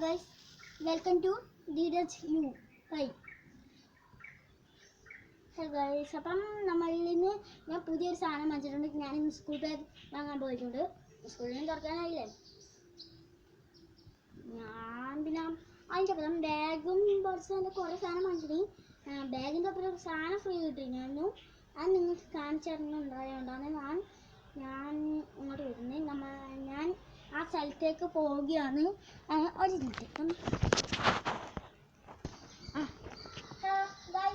guys, welcome to Dheeraj U. Hi. Hey guys, അപ്പം നമ്മളിൽ നിന്ന് ഞാൻ പുതിയൊരു സാധനം വാങ്ങിച്ചിട്ടുണ്ട്. ഞാൻ ഇന്ന് സ്കൂൾ ബാഗ് വാങ്ങാൻ പോയിട്ടുണ്ട്. സ്കൂളിൽ നിന്ന് തുറക്കാനായില്ലേ. ഞാൻ പിന്നെ അതിൻ്റെ ഒപ്പം ബാഗും കുറച്ച് കുറേ സാധനം വാങ്ങിച്ചിട്ട് ബാഗിൻ്റെ ഒപ്പം ഒരു സാധനം ഫ്രീ കിട്ടിയിരുന്നു. അത് നിങ്ങൾക്ക് കാണിച്ചു തരുന്നുണ്ടായതുകൊണ്ടാണ് ഞാൻ ഇങ്ങോട്ട് വരുന്നത്. ഞാൻ ആ സ്ഥലത്തേക്ക് പോവുകയാണ്. ഒരു മിനിറ്റ്.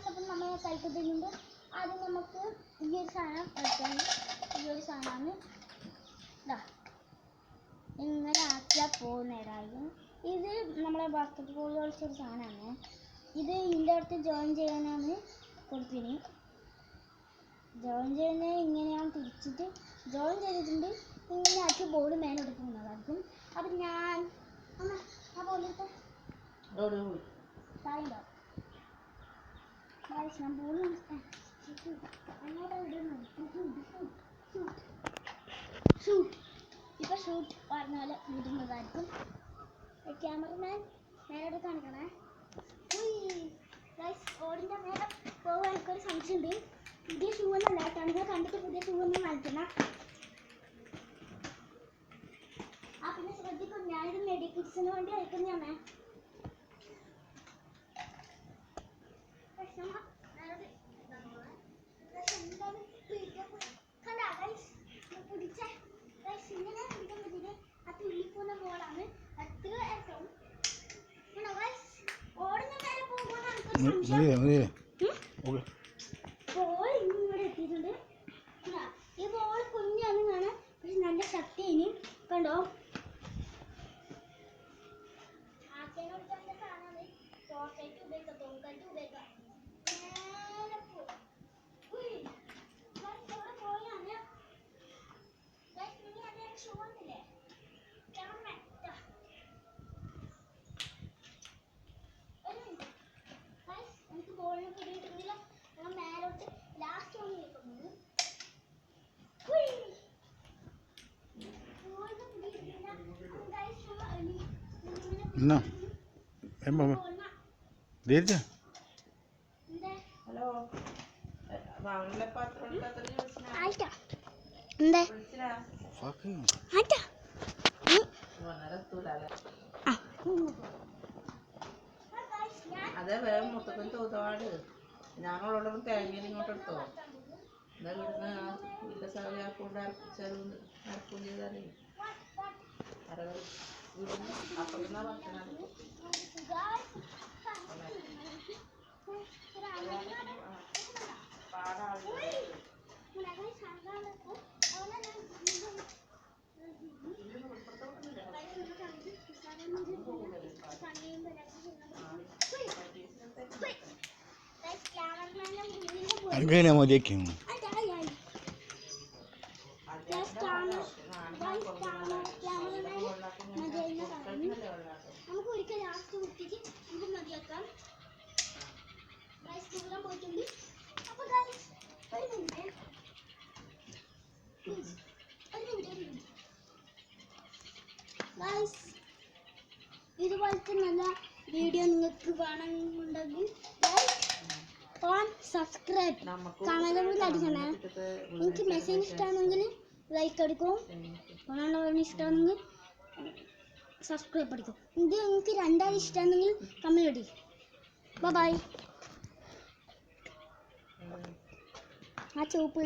അപ്പം നമ്മൾ സ്ഥലത്ത് എത്തുന്നുണ്ട്. ആദ്യം നമുക്ക് ഈ ഒരു സാധനം എടുക്കാം. ഈ ഒരു സാധനമാണ് ഇങ്ങനെ ആക്കിയാൽ പോകുന്നതായിരിക്കും. ഇത് നമ്മളെ ബാസ്കറ്റ് ബോൾ കളിച്ചൊരു സാധനമാണ്. ഇത് ഇതിൻ്റെ അടുത്ത് ജോയിൻ ചെയ്യാനാണ് കൊടുത്തിന്. ജോയിൻ ചെയ്യുന്നത് ഇങ്ങനെയാണ് തിരിച്ചിട്ട് ജോയിൻ ചെയ്തിട്ടുണ്ട്. ഇങ്ങനെ ആക്കി ബോൾ മേലെ എടുക്കുന്നതായിരിക്കും. അപ്പം ഞാൻ ആ ബോളിട്ട് താഴെയുണ്ടോ ഞാൻ ബോൾ അങ്ങോട്ട് ഇടുന്നു. ഷൂട്ട് ഇപ്പം ഷൂട്ട് പറഞ്ഞാൽ ഇടുന്നതായിരിക്കും. ക്യാമറമാൻ മേലോട്ട് കാണിക്കണേ. ഓടിൻ്റെ മേലെ പോകാൻ എനിക്കൊരു സംശയമുണ്ട്. പുതിയ ഷൂ ഒന്നും അല്ല. നിങ്ങൾ കണ്ടിട്ട് പുതിയ ഷൂ ഒന്നും കളിക്കണം. പിന്നെ ശ്രദ്ധിക്കും, ഞാനിത് മെഡിക്കിറ്റ്സിന് വേണ്ടി അയക്കുന്നതാണ്. ബോൾ ഇങ്ങോട്ട് എത്തിയിട്ടുണ്ട്. ഈ ബോൾ കുഞ്ഞാണ് കാണാൻ, പക്ഷെ നല്ല ശക്തിയിന് കണ്ടോ. എനിക്ക് ബോളിന് പിടിയിട്ടില്ല. ഞാൻ മേലോട്ട് ലാസ്റ്റ് വന്ന് നിൽക്കുന്നത്. അതെ വേഗം മുത്തപ്പൻ തോതാട് ഞങ്ങളോടൊപ്പം തേങ്ങ ഇങ്ങോട്ട് എടുത്തോ. എന്താ ഇവിടുന്ന് വീട്ടിലെ സാറിയാക്കൊണ്ട് അരപ്പിച്ചാലും അരപ്പും ചെയ്താലേ വീടിന് അപ്പുറത്തുനിന്നാ ഭക്ഷണം അങ്ങനെ മതിയാക്കും. നമുക്ക് ഒരിക്കൽ ലാസ്റ്റ് കുട്ടിക്ക് ഇത് മതിയാക്കാം. പോയിട്ടുണ്ട്. അപ്പൊ ഇതുപോലത്തെ നല്ല വീഡിയോ നിങ്ങൾക്ക് വേണമെന്നുണ്ടെങ്കിൽ സബ്സ്ക്രൈബ് കമന്റ് അടിക്കണേ. എനിക്ക് മെസ്സേജ് ഇഷ്ടമാണെങ്കിൽ ലൈക്ക് അടിക്കും. ഇഷ്ടമാണെങ്കിൽ സബ്സ്ക്രൈബ് അടിക്കും. ഇത് നിങ്ങൾക്ക് രണ്ടാളും ഇഷ്ടമാണെങ്കിൽ കമന്റ് അടിക്കും. ബൈ. ആ ചുവപ്പ്